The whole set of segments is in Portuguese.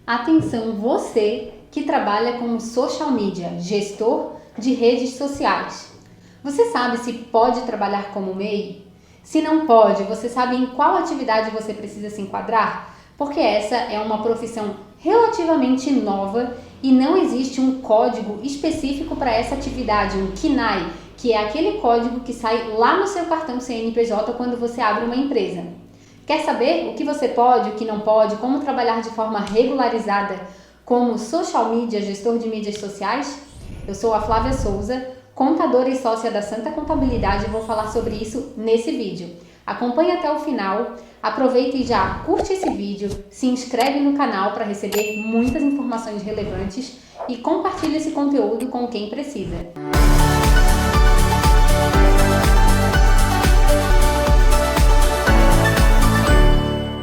Atenção você que trabalha como social media, gestor de redes sociais. Você sabe se pode trabalhar como MEI? Se não pode, você sabe em qual atividade você precisa se enquadrar? Porque essa é uma profissão relativamente nova e não existe um código específico para essa atividade, um CNAE, que é aquele código que sai lá no seu cartão CNPJ quando você abre uma empresa. Quer saber o que você pode, o que não pode, como trabalhar de forma regularizada como social media, gestor de mídias sociais? Eu sou a Flávia Souza, contadora e sócia da Santa Contabilidade, e vou falar sobre isso nesse vídeo. Acompanhe até o final, aproveita e já curte esse vídeo, se inscreve no canal para receber muitas informações relevantes e compartilhe esse conteúdo com quem precisa.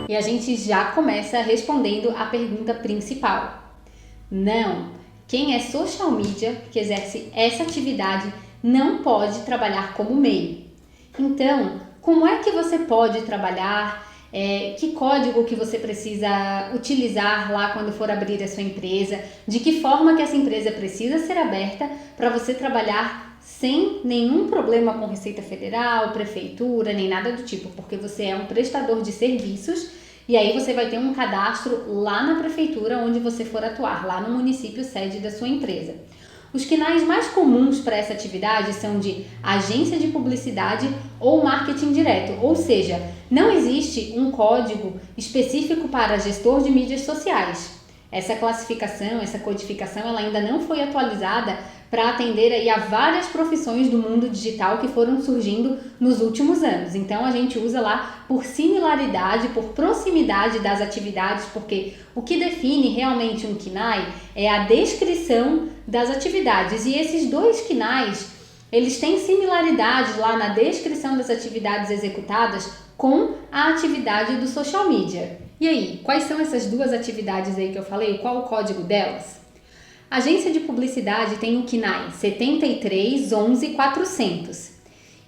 E a gente já começa respondendo a pergunta principal. Não, quem é social media que exerce essa atividade não pode trabalhar como MEI. Então, como é que você pode trabalhar? Que código que você precisa utilizar lá quando for abrir a sua empresa? De que forma que essa empresa precisa ser aberta para você trabalhar sem nenhum problema com Receita Federal, Prefeitura, nem nada do tipo, porque você é um prestador de serviços e aí você vai ter um cadastro lá na Prefeitura onde você for atuar, lá no município sede da sua empresa. Os CNAEs mais comuns para essa atividade são de agência de publicidade ou marketing direto, ou seja, não existe um código específico para gestor de mídias sociais. Essa classificação, essa codificação, ela ainda não foi atualizada para atender aí a várias profissões do mundo digital que foram surgindo nos últimos anos. Então a gente usa lá por similaridade, por proximidade das atividades, porque o que define realmente um CNAE é a descrição das atividades. E esses dois CNAEs, eles têm similaridade lá na descrição das atividades executadas com a atividade do social media. E aí, quais são essas duas atividades aí que eu falei? Qual o código delas? A agência de publicidade tem o CNAE 7311400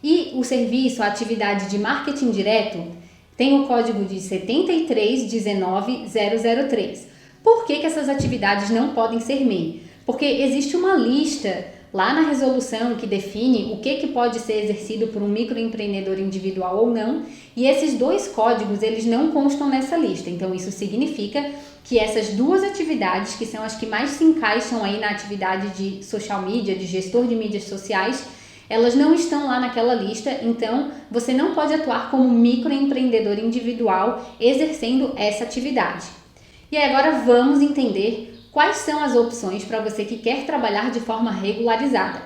e o serviço, a atividade de marketing direto, tem o código de 7319003. Por que essas atividades não podem ser MEI? Porque existe uma lista lá na resolução que define o que pode ser exercido por um microempreendedor individual ou não, e esses dois códigos eles não constam nessa lista. Então isso significa que essas duas atividades, que são as que mais se encaixam aí na atividade de social media, de gestor de mídias sociais, elas não estão lá naquela lista, então você não pode atuar como microempreendedor individual exercendo essa atividade. E agora vamos entender quais são as opções para você que quer trabalhar de forma regularizada.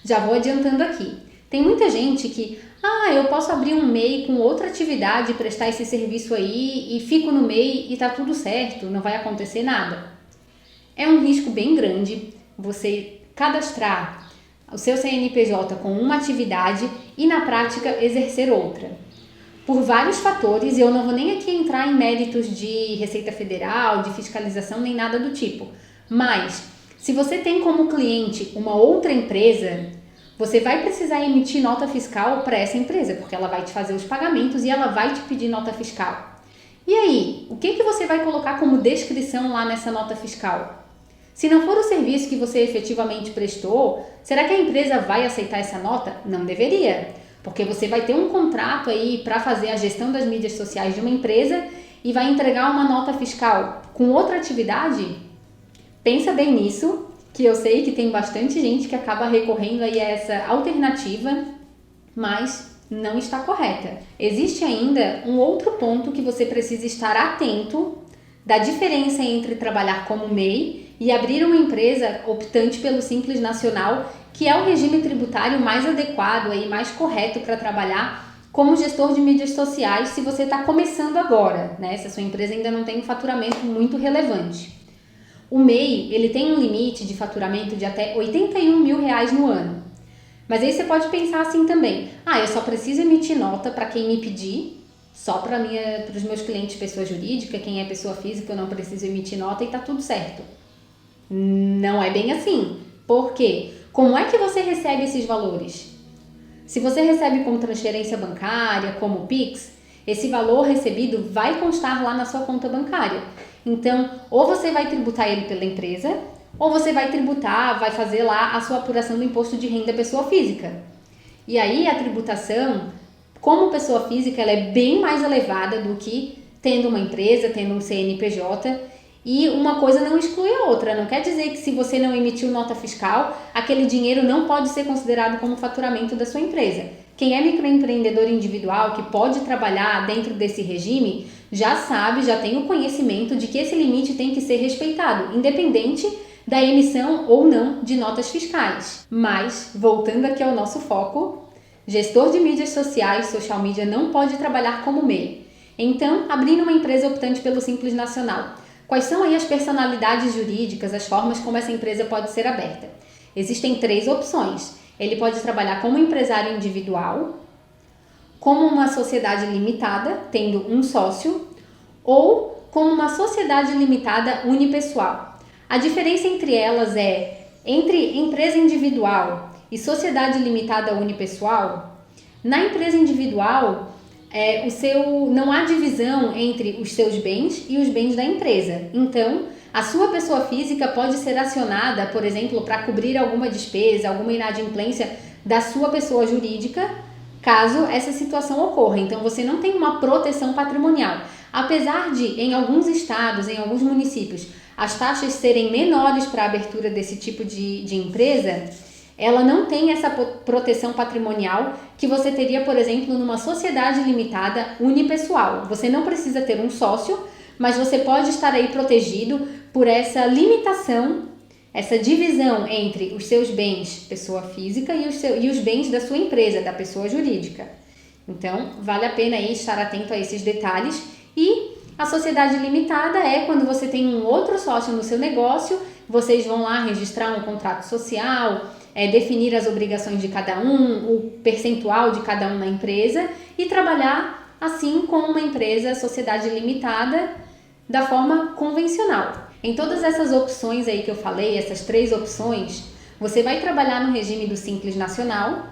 Já vou adiantando aqui. Tem muita gente que, eu posso abrir um MEI com outra atividade, prestar esse serviço aí e fico no MEI e tá tudo certo, não vai acontecer nada. É um risco bem grande você cadastrar o seu CNPJ com uma atividade e na prática exercer outra. Por vários fatores, e eu não vou nem aqui entrar em méritos de Receita Federal, de fiscalização, nem nada do tipo. Mas, se você tem como cliente uma outra empresa, você vai precisar emitir nota fiscal para essa empresa, porque ela vai te fazer os pagamentos e ela vai te pedir nota fiscal. E aí, o que você vai colocar como descrição lá nessa nota fiscal? Se não for o serviço que você efetivamente prestou, será que a empresa vai aceitar essa nota? Não deveria. Porque você vai ter um contrato aí para fazer a gestão das mídias sociais de uma empresa e vai entregar uma nota fiscal com outra atividade? Pensa bem nisso, que eu sei que tem bastante gente que acaba recorrendo aí a essa alternativa, mas não está correta. Existe ainda um outro ponto que você precisa estar atento da diferença entre trabalhar como MEI e abrir uma empresa optante pelo Simples Nacional, que é o regime tributário mais adequado e mais correto para trabalhar como gestor de mídias sociais se você está começando agora, né? Se a sua empresa ainda não tem um faturamento muito relevante. O MEI, ele tem um limite de faturamento de até R$81 mil no ano. Mas aí você pode pensar assim também, eu só preciso emitir nota para quem me pedir, só para os meus clientes pessoa jurídica, quem é pessoa física eu não preciso emitir nota e está tudo certo. Não é bem assim. Por quê? Como é que você recebe esses valores? Se você recebe como transferência bancária, como Pix, esse valor recebido vai constar lá na sua conta bancária. Então, ou você vai tributar ele pela empresa, ou você vai tributar, vai fazer lá a sua apuração do imposto de renda pessoa física. E aí a tributação, como pessoa física, ela é bem mais elevada do que tendo uma empresa, tendo um CNPJ, e uma coisa não exclui a outra. Não quer dizer que se você não emitiu nota fiscal, aquele dinheiro não pode ser considerado como faturamento da sua empresa. Quem é microempreendedor individual, que pode trabalhar dentro desse regime, já sabe, já tem o conhecimento de que esse limite tem que ser respeitado, independente da emissão ou não de notas fiscais. Mas, voltando aqui ao nosso foco, gestor de mídias sociais, social media, não pode trabalhar como MEI. Então, abrindo uma empresa optante pelo Simples Nacional, quais são aí as personalidades jurídicas, as formas como essa empresa pode ser aberta? Existem 3 opções. Ele pode trabalhar como empresário individual, como uma sociedade limitada, tendo um sócio, ou como uma sociedade limitada unipessoal. A diferença entre elas é, entre empresa individual e sociedade limitada unipessoal, na empresa individual, não há divisão entre os seus bens e os bens da empresa. Então, a sua pessoa física pode ser acionada, por exemplo, para cobrir alguma despesa, alguma inadimplência da sua pessoa jurídica, caso essa situação ocorra. Então, você não tem uma proteção patrimonial. Apesar de, em alguns estados, em alguns municípios, as taxas serem menores para a abertura desse tipo de empresa, ela não tem essa proteção patrimonial que você teria, por exemplo, numa sociedade limitada unipessoal. Você não precisa ter um sócio, mas você pode estar aí protegido por essa limitação, essa divisão entre os seus bens, pessoa física, e os bens da sua empresa, da pessoa jurídica. Então, vale a pena aí estar atento a esses detalhes. E a sociedade limitada é quando você tem um outro sócio no seu negócio, vocês vão lá registrar um contrato social, definir as obrigações de cada um, o percentual de cada um na empresa e trabalhar assim como uma empresa, sociedade limitada, da forma convencional. Em todas essas opções aí que eu falei, essas 3 opções, você vai trabalhar no regime do Simples Nacional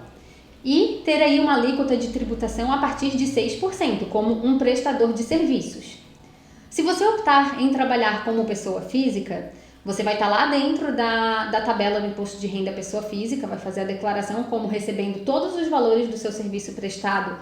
e ter aí uma alíquota de tributação a partir de 6%, como um prestador de serviços. Se você optar em trabalhar como pessoa física, você vai estar lá dentro da tabela do imposto de renda pessoa física, vai fazer a declaração como recebendo todos os valores do seu serviço prestado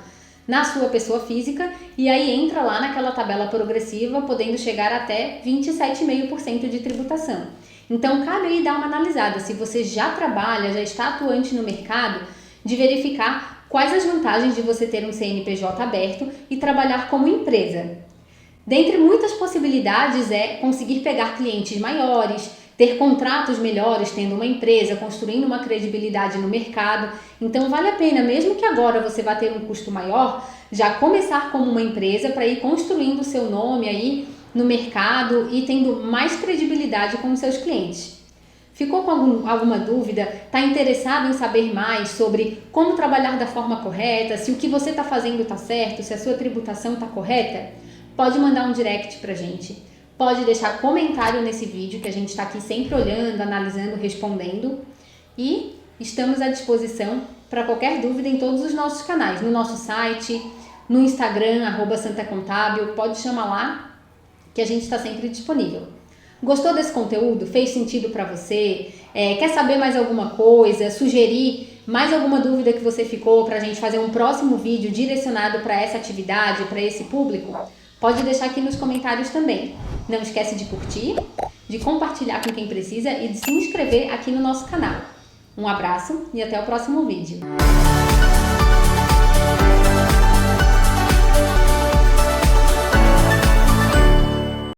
na sua pessoa física e aí entra lá naquela tabela progressiva, podendo chegar até 27,5% de tributação. Então, cabe aí dar uma analisada, se você já trabalha, já está atuante no mercado, de verificar quais as vantagens de você ter um CNPJ aberto e trabalhar como empresa. Dentre muitas possibilidades é conseguir pegar clientes maiores, ter contratos melhores tendo uma empresa, construindo uma credibilidade no mercado. Então vale a pena, mesmo que agora você vá ter um custo maior, já começar como uma empresa para ir construindo o seu nome aí no mercado e tendo mais credibilidade com os seus clientes. Ficou com alguma dúvida? Está interessado em saber mais sobre como trabalhar da forma correta, se o que você está fazendo está certo, se a sua tributação está correta? Pode mandar um direct pra gente, pode deixar comentário nesse vídeo que a gente está aqui sempre olhando, analisando, respondendo e estamos à disposição para qualquer dúvida em todos os nossos canais, no nosso site, no Instagram, @santacontábil, pode chamar lá que a gente está sempre disponível. Gostou desse conteúdo? Fez sentido para você? Quer saber mais alguma coisa? Sugerir mais alguma dúvida que você ficou para a gente fazer um próximo vídeo direcionado para essa atividade, para esse público? Pode deixar aqui nos comentários também. Não esquece de curtir, de compartilhar com quem precisa e de se inscrever aqui no nosso canal. Um abraço e até o próximo vídeo.